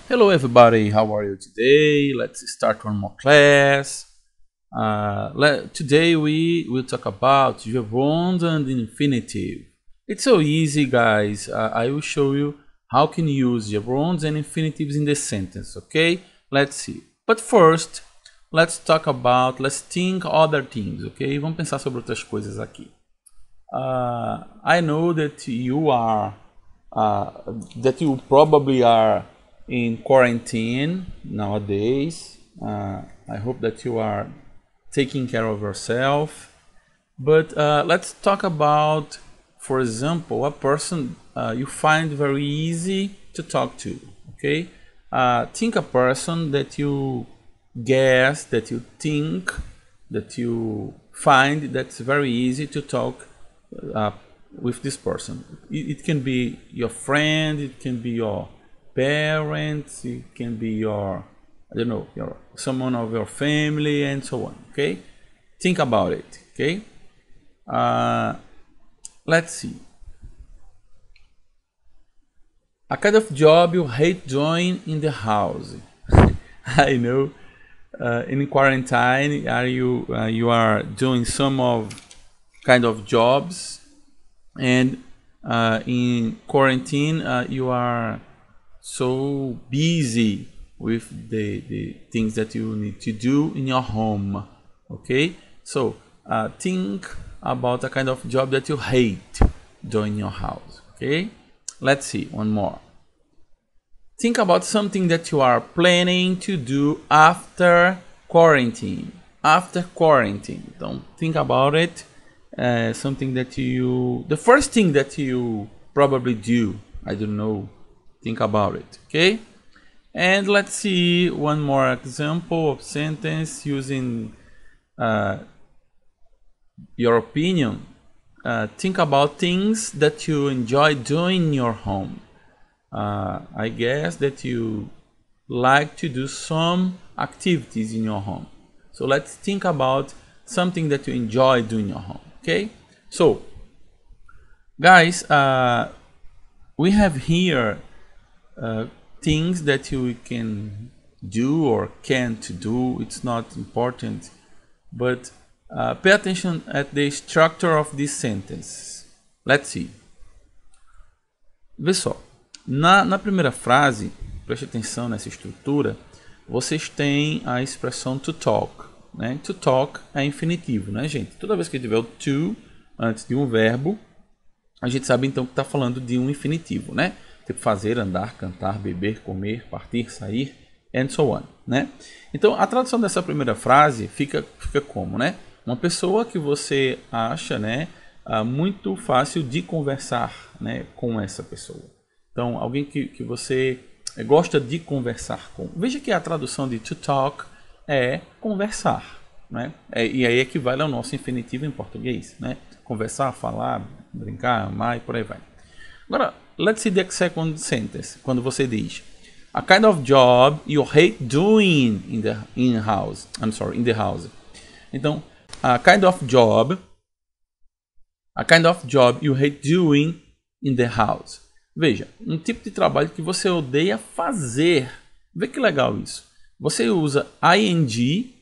Hello everybody, how are you today? Let's start one more class. Today we will talk about gerunds and infinitive. It's so easy, guys. I will show you how can you use gerunds and infinitives in the sentence, okay? Let's see. But first, let's think other things, okay? Vamos pensar sobre outras coisas aqui. I know that you probably are in quarantine nowadays. I hope that you are taking care of yourself. But let's talk about, for example, a person you find very easy to talk to. Okay, think a person that you guess, that you think, that you find that's very easy to talk with this person. It can be your friend, it can be your parents, it can be your, I don't know, someone of your family and so on. Okay, think about it. Okay, let's see. A kind of job you hate doing in the house. I know. In quarantine, you are doing some of kind of jobs, and in quarantine you are so busy with the things that you need to do in your home. Okay, so think about a kind of job that you hate doing in your house. Okay, let's see one more. Think about something that you are planning to do after quarantine. After quarantine, don't think about it. Something that the first thing that you probably do, I don't know, think about it. Okay, and let's see one more example of sentence using your opinion. Think about things that you enjoy doing in your home. I guess that you like to do some activities in your home, so let's think about something that you enjoy doing in your home. Okay, so guys, we have here things that you can do or can't do. It's not important, but pay attention at the structure of this sentence. Let's see. Vê só, na primeira frase, preste atenção nessa estrutura, vocês têm a expressão to talk. Né? To talk é infinitivo, né, gente? Toda vez que tiver o to antes de um verbo, a gente sabe então que está falando de um infinitivo, né? Tipo fazer, andar, cantar, beber, comer, partir, sair, and so on, né? Então a tradução dessa primeira frase fica como, né? Uma pessoa que você acha, né, muito fácil de conversar, né, com essa pessoa. Então alguém que você gosta de conversar com. Veja que a tradução de to talk é conversar, né? E aí equivale ao nosso infinitivo em português, né? Conversar, falar, brincar, amar e por aí vai. Agora, let's see the second sentence. Quando você diz a kind of job you hate doing in the house. Então, a kind of job you hate doing in the house. Veja, um tipo de trabalho que você odeia fazer. Vê que legal isso. Você usa ing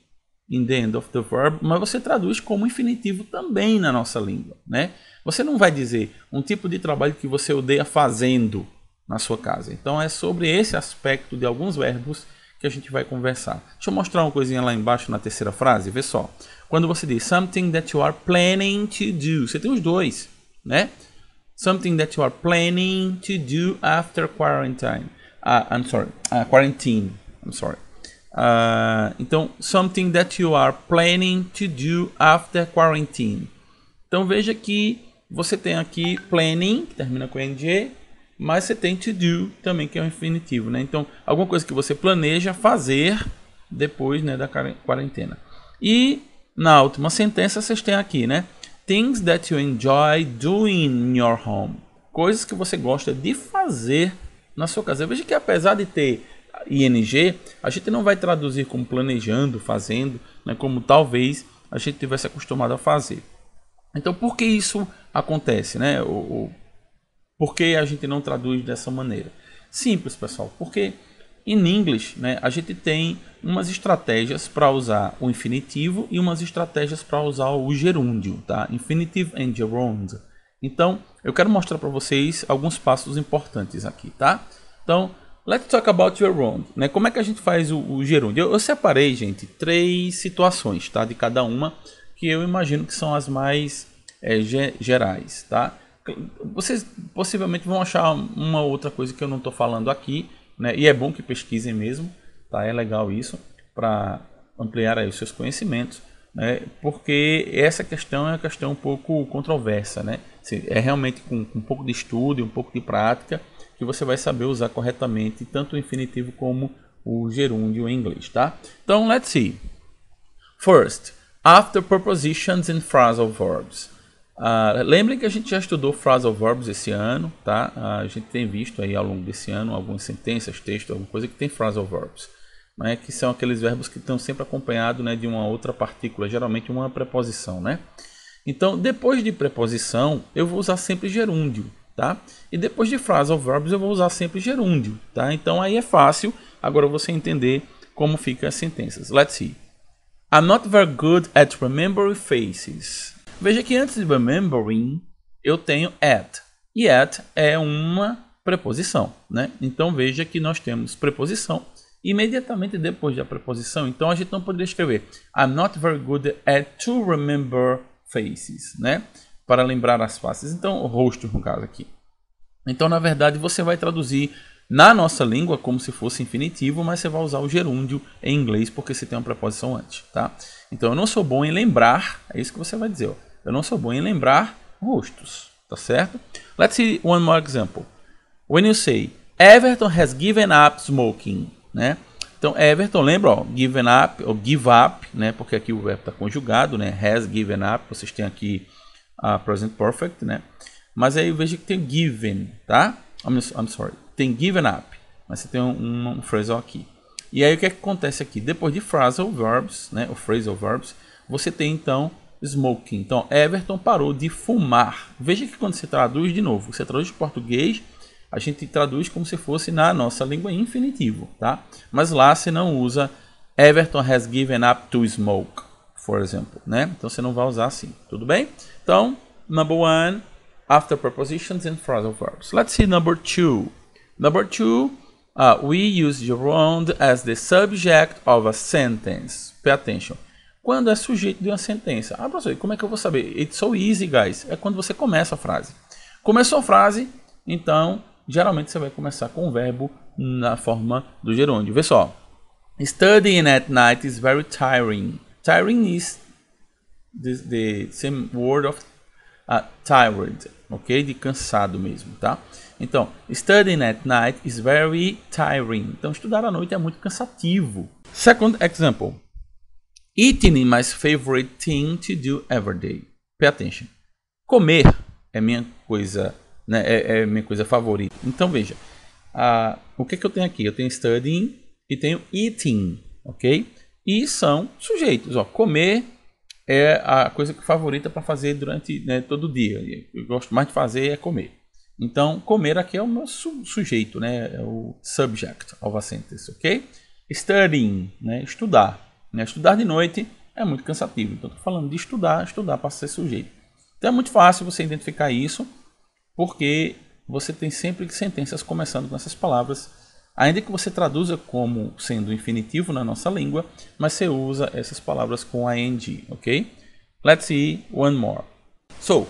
in the end of the verb, mas você traduz como infinitivo também na nossa língua, né? Você não vai dizer um tipo de trabalho que você odeia fazendo na sua casa. Então é sobre esse aspecto de alguns verbos que a gente vai conversar. Deixa eu mostrar uma coisinha lá embaixo na terceira frase, vê só. Quando você diz something that you are planning to do, você tem os dois, né? Something that you are planning to do after quarantine. Quarantine. Então, something that you are planning to do after quarantine. Então, veja que você tem aqui planning, que termina com ing, mas você tem to do também, que é um infinitivo, né? Então, alguma coisa que você planeja fazer depois, né, da quarentena. E na última sentença, vocês têm aqui, né? Things that you enjoy doing in your home. Coisas que você gosta de fazer na sua casa. Veja que apesar de ter ing, a gente não vai traduzir como planejando, fazendo, né, como talvez a gente tivesse acostumado a fazer. Então, por que isso acontece, né? Por que a gente não traduz dessa maneira? Simples, pessoal, porque In English, né, a gente tem umas estratégias para usar o infinitivo e umas estratégias para usar o gerúndio, tá? Infinitive and gerund. Então, eu quero mostrar para vocês alguns passos importantes aqui, tá? Então, let's talk about gerund, né? Como é que a gente faz o gerúndio? Eu separei, gente, 3 situações, tá? De cada uma, que eu imagino que são as mais gerais, tá? Vocês possivelmente vão achar uma outra coisa que eu não estou falando aqui, né? E é bom que pesquisem mesmo, tá? É legal isso para ampliar aí os seus conhecimentos, né? Porque essa questão é uma questão um pouco controversa, né? É realmente com um pouco de estudo e um pouco de prática que você vai saber usar corretamente tanto o infinitivo como o gerúndio em inglês, tá? Então, let's see. First, after prepositions and phrasal verbs. Lembrem que a gente já estudou phrasal verbs esse ano, tá? A gente tem visto aí ao longo desse ano algumas sentenças, texto, alguma coisa que tem phrasal verbs, né? Que são aqueles verbos que estão sempre acompanhados, né, de uma outra partícula, geralmente uma preposição, né? Então, depois de preposição, eu vou usar sempre gerúndio, tá? E depois de phrasal verbs, eu vou usar sempre gerúndio, tá? Então, aí é fácil agora você entender como ficam as sentenças. Let's see. I'm not very good at remembering faces. Veja que antes de remembering, eu tenho at. E at é uma preposição, né? Então, veja que nós temos preposição imediatamente depois da preposição. Então, a gente não poderia escrever I'm not very good at to remember faces, né? Para lembrar as faces. Então, o rosto, no caso aqui. Então, na verdade, você vai traduzir na nossa língua como se fosse infinitivo, mas você vai usar o gerúndio em inglês porque você tem uma preposição antes, tá? Então, eu não sou bom em lembrar, é isso que você vai dizer, ó. Eu não sou bom em lembrar rostos, tá certo? Let's see one more example. When you say, Everton has given up smoking, né? Então, Everton, lembra, ó, given up, ou give up, né? Porque aqui o verbo está conjugado, né? Has given up, vocês têm aqui a present perfect, né? Mas aí veja que tem given, tá? I'm sorry, tem given up, mas você tem um phrasal aqui. E aí o que acontece aqui? Depois de phrasal verbs, né? O phrasal verbs, você tem então smoking. Então, Everton parou de fumar. Veja que quando você traduz de novo, você traduz de português, a gente traduz como se fosse na nossa língua infinitivo, tá? Mas lá você não usa Everton has given up to smoke, por exemplo, né? Então você não vai usar assim, tudo bem? Então, number 1, after prepositions and phrasal verbs. Let's see number 2. Number 2, we use gerund as the subject of a sentence. Pay attention. Quando é sujeito de uma sentença. Professor, como é que eu vou saber? It's so easy, guys. É quando você começa a frase. Começou a frase, então, geralmente você vai começar com o verbo na forma do gerúndio. Vê só. Studying at night is very tiring. Tiring is the same word of tired, ok? De cansado mesmo, tá? Então, studying at night is very tiring. Então, estudar à noite é muito cansativo. Second example. Eating is my favorite thing to do every day. Pay attention. Comer é minha coisa, né? É minha coisa favorita. Então veja, o que eu tenho aqui? Eu tenho studying e tenho eating, ok? E são sujeitos. Ó, comer é a coisa favorita para fazer durante, né, todo o dia. Eu gosto mais de fazer é comer. Então comer aqui é o meu sujeito, né? É o subject of a sentence, ok? Studying, né? Estudar. Estudar de noite é muito cansativo. Então, estou falando de estudar para ser sujeito. Então, é muito fácil você identificar isso, porque você tem sempre sentenças começando com essas palavras, ainda que você traduza como sendo infinitivo na nossa língua, mas você usa essas palavras com ing, ok? Let's see one more. So,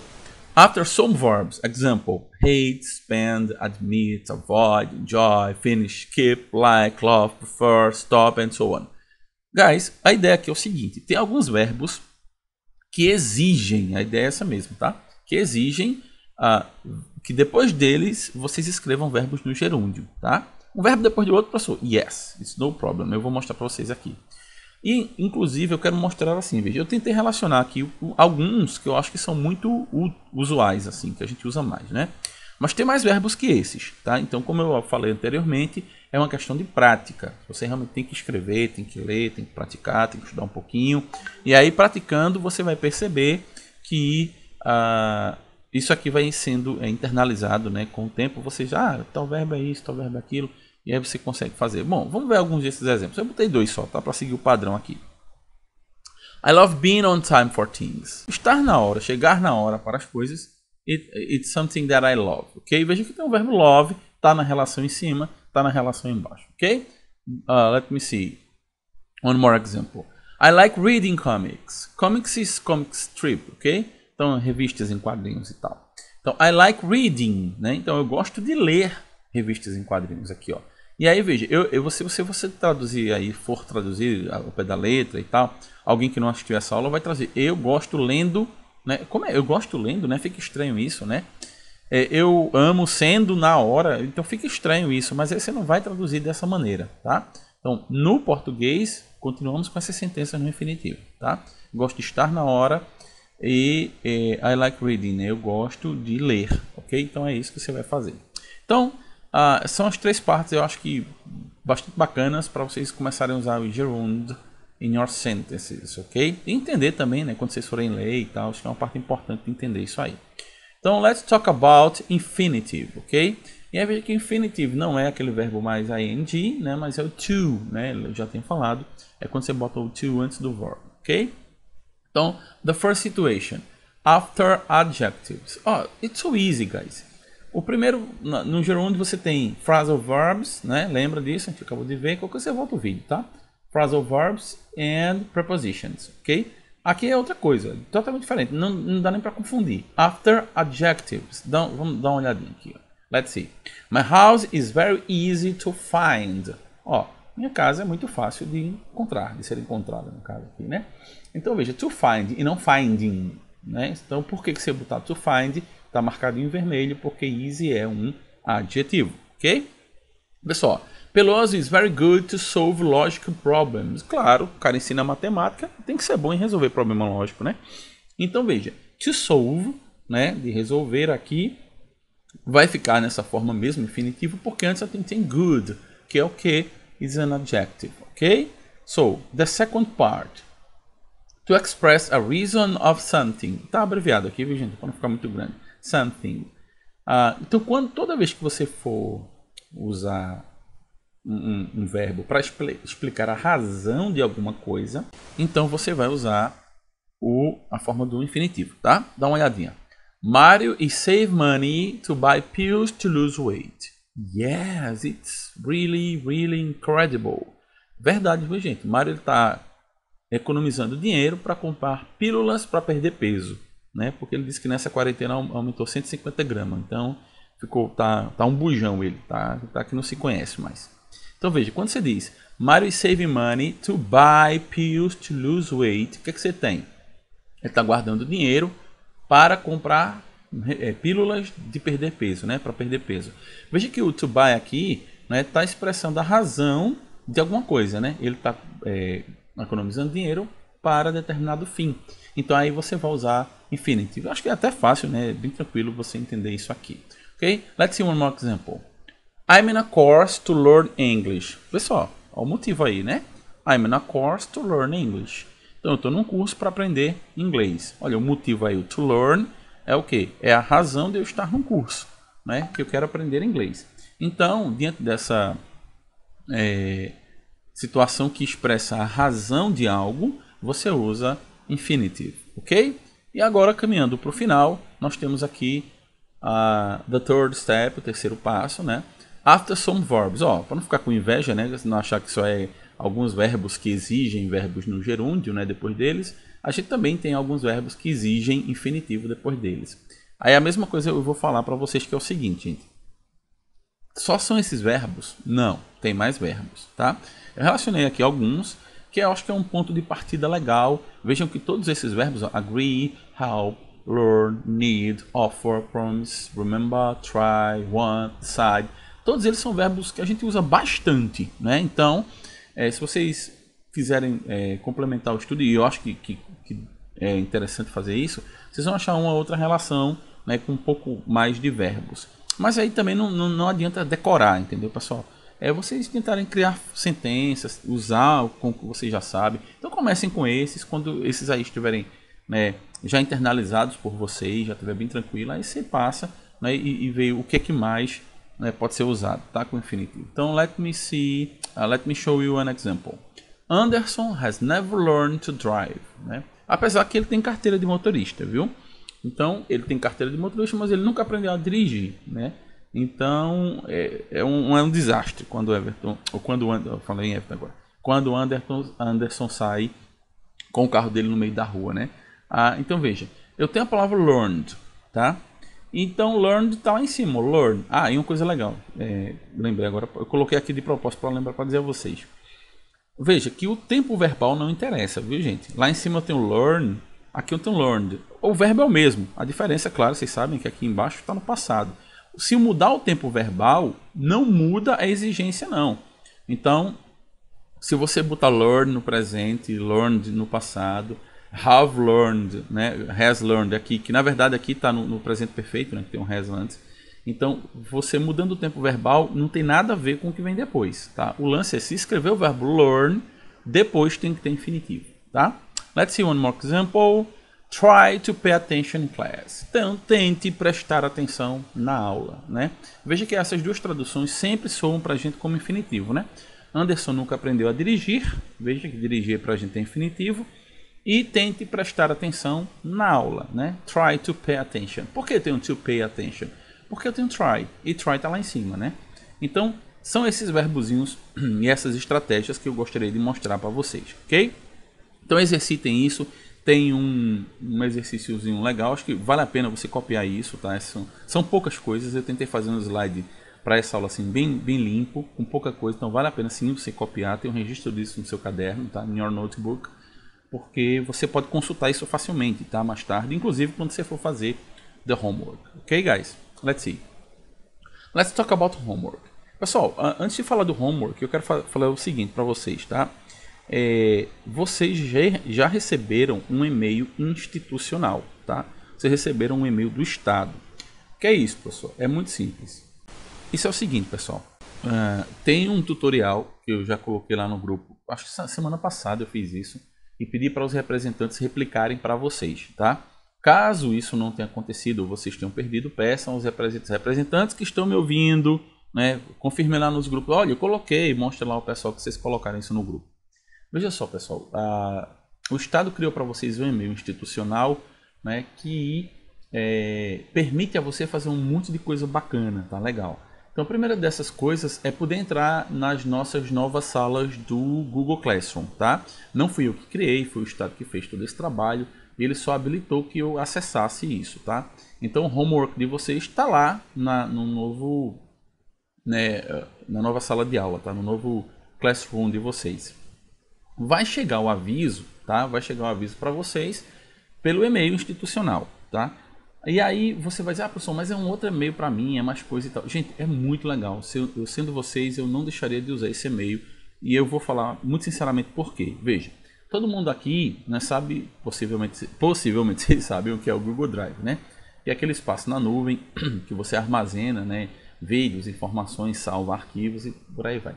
after some verbs, example, hate, spend, admit, avoid, enjoy, finish, keep, like, love, prefer, stop, and so on. Guys, a ideia aqui é o seguinte, tem alguns verbos que exigem, a ideia é essa mesmo, tá? Que exigem que depois deles vocês escrevam verbos no gerúndio, tá? Um verbo depois do outro, professor. Yes, it's no problem. Eu vou mostrar para vocês aqui. E, inclusive, eu quero mostrar assim, veja, eu tentei relacionar aqui alguns que eu acho que são muito usuais, assim, que a gente usa mais, né? Mas tem mais verbos que esses, tá? Então, como eu falei anteriormente, é uma questão de prática. Você realmente tem que escrever, tem que ler, tem que praticar, tem que estudar um pouquinho. E aí, praticando, você vai perceber que isso aqui vai sendo internalizado, né? Com o tempo, você já, tal verbo é isso, tal verbo é aquilo. E aí você consegue fazer. Bom, vamos ver alguns desses exemplos. Eu botei 2 só, tá? Para seguir o padrão aqui. I love being on time for things. Estar na hora, chegar na hora para as coisas. It's something that I love, ok? Veja que tem o verbo love, tá na relação em cima, tá na relação embaixo, ok? Let me see. One more example. I like reading comics. Comics is comic strip, ok? Então, revistas em quadrinhos e tal. Então, I like reading, né? Então, eu gosto de ler revistas em quadrinhos aqui, ó. E aí, veja, se você traduzir aí, for traduzir ao pé da letra e tal, alguém que não assistiu essa aula vai trazer, eu gosto lendo, né? Como é? Eu gosto lendo, né? Fica estranho isso, né? Eu amo sendo na hora, então fica estranho isso, mas aí você não vai traduzir dessa maneira, tá? Então, no português, continuamos com essas sentenças no infinitivo, tá? Gosto de estar na hora e I like reading, né? Eu gosto de ler, ok? Então é isso que você vai fazer. Então, são as 3 partes, eu acho que bastante bacanas para vocês começarem a usar o gerund in your sentences, ok? E entender também, né? Quando vocês forem ler e tal, acho que é uma parte importante de entender isso aí. Então, let's talk about infinitive, ok? E aí veja que infinitive não é aquele verbo mais ing, né? Mas é o to, né? Eu já tenho falado. É quando você bota o to antes do verb, ok? Então, the first situation. After adjectives. Oh, it's so easy, guys. O primeiro, no gerund você tem phrasal verbs, né? Lembra disso? A gente acabou de ver. Qualquer coisa você volta o vídeo, tá? Phrasal verbs and prepositions, ok? Aqui é outra coisa, totalmente diferente. Não dá nem para confundir. After adjectives. Vamos dar uma olhadinha aqui, ó. Let's see. My house is very easy to find. Ó, minha casa é muito fácil de encontrar, de ser encontrada, no caso aqui, né? Então veja, to find e não finding, né? Então por que você botar to find? Está marcado em vermelho porque easy é um adjetivo, ok? Pessoal, Pelosi is very good to solve logical problems. Claro, o cara ensina matemática, tem que ser bom em resolver problema lógico, né? Então veja, to solve, né, de resolver aqui, vai ficar nessa forma mesmo, infinitivo, porque antes tem good, que é o que? Is an adjective, ok? So, the second part. To express a reason of something. Está abreviado aqui, viu, gente? Para não ficar muito grande. Something. Então, toda vez que você for usar um verbo para explicar a razão de alguma coisa, então você vai usar a forma do infinitivo, tá? Dá uma olhadinha. Mario is save money to buy pills to lose weight. Yes, it's really, really incredible. Verdade, viu, gente? Mario está economizando dinheiro para comprar pílulas para perder peso, né? Porque ele disse que nessa quarentena aumentou 150 gramas. Então, tá um bujão ele, tá que não se conhece mais. Então veja, quando você diz Mario is saving money to buy pills to lose weight, o que você tem? Ele está guardando dinheiro para comprar pílulas de perder peso, né? Para perder peso. Veja que o to buy aqui, né, está expressando a razão de alguma coisa, né? Ele está economizando dinheiro para determinado fim. Então aí você vai usar infinitive. Eu acho que é até fácil, né? Bem tranquilo você entender isso aqui. Ok? Let's see one more example. I'm in a course to learn English. Pessoal, olha o motivo aí, né? I'm in a course to learn English. Então eu estou num curso para aprender inglês. Olha, o motivo aí, o to learn, é o que? É a razão de eu estar num curso, né? Que eu quero aprender inglês. Então, diante dessa situação que expressa a razão de algo, você usa infinitive, ok? E agora, caminhando para o final, nós temos aqui the third step, o terceiro passo, né? After some verbs, para não ficar com inveja, né? Não achar que só é alguns verbos que exigem verbos no gerúndio, né? Depois deles, a gente também tem alguns verbos que exigem infinitivo depois deles. Aí a mesma coisa eu vou falar para vocês, que é o seguinte, gente. Só são esses verbos? Não, tem mais verbos, tá? Eu relacionei aqui alguns, que eu acho que é um ponto de partida legal. Vejam que todos esses verbos, agree, help, learn, need, offer, promise, remember, try, want, decide, todos eles são verbos que a gente usa bastante, né? Então, se vocês quiserem complementar o estudo, e eu acho que é interessante fazer isso, vocês vão achar uma outra relação, né, com um pouco mais de verbos. Mas aí também não adianta decorar, entendeu, pessoal? Vocês tentarem criar sentenças, usar o que vocês já sabem. Então comecem com esses, quando esses aí estiverem, né, já internalizados por vocês, já estiver bem tranquilo, aí você passa, né, e vê o que é que mais né, pode ser usado, tá, com infinitivo. Então, let me show you an example. Anderson has never learned to drive, né? Apesar que ele tem carteira de motorista, viu? Então, ele tem carteira de motorista, mas ele nunca aprendeu a dirigir, né? Então, é um desastre quando quando o Anderson sai com o carro dele no meio da rua, né? Então, veja, eu tenho a palavra learned, tá? Então, learned está lá em cima, learn. E uma coisa legal, lembrei agora, eu coloquei aqui de propósito para lembrar, para dizer a vocês. Veja que o tempo verbal não interessa, viu, gente? Lá em cima eu tenho learn, aqui eu tenho learned. O verbo é o mesmo. A diferença, é claro, vocês sabem que aqui embaixo está no passado. Se mudar o tempo verbal, não muda a exigência, não. Então, se você botar learn no presente, learned no passado, have learned, né? Has learned aqui, que na verdade aqui está no presente perfeito, né? Que tem um has antes. Então, você mudando o tempo verbal não tem nada a ver com o que vem depois, tá? O lance é se escrever o verbo learn, depois tem que ter infinitivo, tá? Let's see one more example. Try to pay attention in class. Então, tente prestar atenção na aula, né? Veja que essas duas traduções sempre soam para a gente como infinitivo, né? Anderson nunca aprendeu a dirigir. Veja que dirigir para a gente é infinitivo. E tente prestar atenção na aula, né? Try to pay attention. Por que eu tenho to pay attention? Porque eu tenho try, e try está lá em cima, né? Então, são esses verbozinhos e essas estratégias que eu gostaria de mostrar para vocês, ok? Então, exercitem isso. Tem um exercíciozinho legal, acho que vale a pena você copiar isso, tá? São poucas coisas, eu tentei fazer um slide para essa aula assim, bem limpo, com pouca coisa, então vale a pena sim você copiar, tem um registro disso no seu caderno, tá? In your notebook, porque você pode consultar isso facilmente, tá? Mais tarde, inclusive quando você for fazer the homework, ok, guys? Let's see. Let's talk about homework. Pessoal, antes de falar do homework, eu quero falar o seguinte para vocês, tá? Vocês já receberam um e-mail institucional, tá? Vocês receberam um e-mail do Estado. O que é isso, pessoal? É muito simples. Isso é o seguinte, pessoal. Tem um tutorial que eu já coloquei lá no grupo. Acho que semana passada eu fiz isso. E pedi para os representantes replicarem para vocês, tá? Caso isso não tenha acontecido ou vocês tenham perdido, peçam aos representantes que estão me ouvindo, né? Confirmem lá nos grupos. Olha, eu coloquei, mostra lá o pessoal que vocês colocaram isso no grupo. Veja só, pessoal. O Estado criou para vocês um e-mail institucional, né, que permite a você fazer um monte de coisa bacana, tá? Legal. Então, a primeira dessas coisas é poder entrar nas nossas novas salas do Google Classroom, tá? Não fui eu que criei, foi o Estado que fez todo esse trabalho. E ele só habilitou que eu acessasse isso, tá? Então o homework de vocês está lá no novo, né, na nova sala de aula, tá? No novo classroom de vocês. Vai chegar o aviso, tá? Vai chegar o aviso para vocês pelo e-mail institucional, tá? E aí você vai dizer, professor, mas é um outro e-mail para mim, é mais coisa e tal. Gente, é muito legal. Eu sendo vocês, eu não deixaria de usar esse e-mail. E eu vou falar muito sinceramente por quê. Veja. Todo mundo aqui, né, sabe, possivelmente vocês sabem o que é o Google Drive, né? É aquele espaço na nuvem que você armazena, né, vídeos, informações, salva arquivos e por aí vai.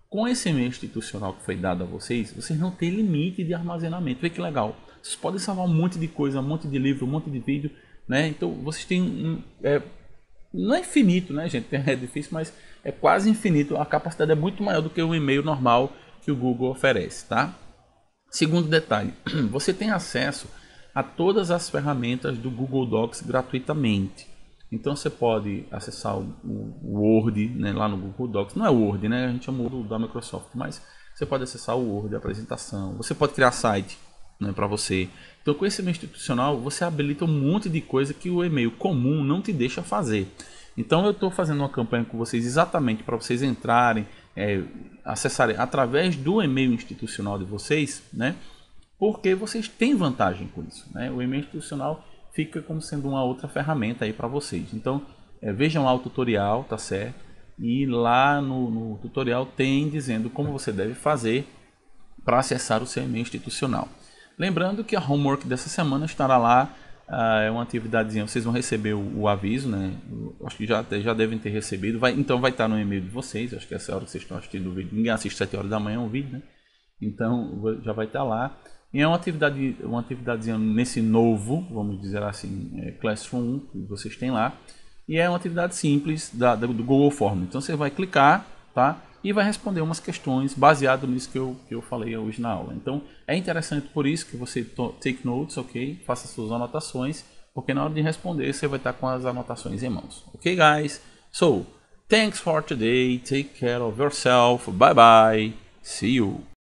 Com esse e-mail institucional que foi dado a vocês, vocês não têm limite de armazenamento. Vê que legal. Vocês podem salvar um monte de coisa, um monte de livro, um monte de vídeo, né? Então vocês têm não é infinito, né, gente? É difícil, mas é quase infinito. A capacidade é muito maior do que o e-mail normal que o Google oferece, tá? Segundo detalhe, você tem acesso a todas as ferramentas do Google Docs gratuitamente. Então você pode acessar o Word, né, lá no Google Docs. Não é o Word, né? A gente chama o da Microsoft, mas você pode acessar o Word, a apresentação. Você pode criar site, né, para você. Então com esse e-mail institucional você habilita um monte de coisa que o e-mail comum não te deixa fazer. Então eu estou fazendo uma campanha com vocês exatamente para vocês entrarem, acessarem através do e-mail institucional de vocês, né? Porque vocês têm vantagem com isso, né? O e-mail institucional fica como sendo uma outra ferramenta aí para vocês. Então vejam lá o tutorial, tá certo? E lá no tutorial tem dizendo como você deve fazer para acessar o seu e-mail institucional. Lembrando que a homework dessa semana estará lá. É uma atividadezinha, vocês vão receber o aviso, né? Acho que já devem ter recebido. Então vai estar no e-mail de vocês. Acho que essa hora que vocês estão assistindo o vídeo. Ninguém assiste 7 horas da manhã o vídeo, né? Então já vai estar lá. E é uma atividadezinha nesse novo, vamos dizer assim, Classroom 1 que vocês têm lá. e é uma atividade simples do Google Form. Então você vai clicar, tá? E vai responder umas questões baseado nisso que eu falei hoje na aula. Então é interessante por isso que você take notes, ok? Faça suas anotações, porque na hora de responder você vai estar com as anotações em mãos. Ok, guys? So, thanks for today. Take care of yourself. Bye bye. See you.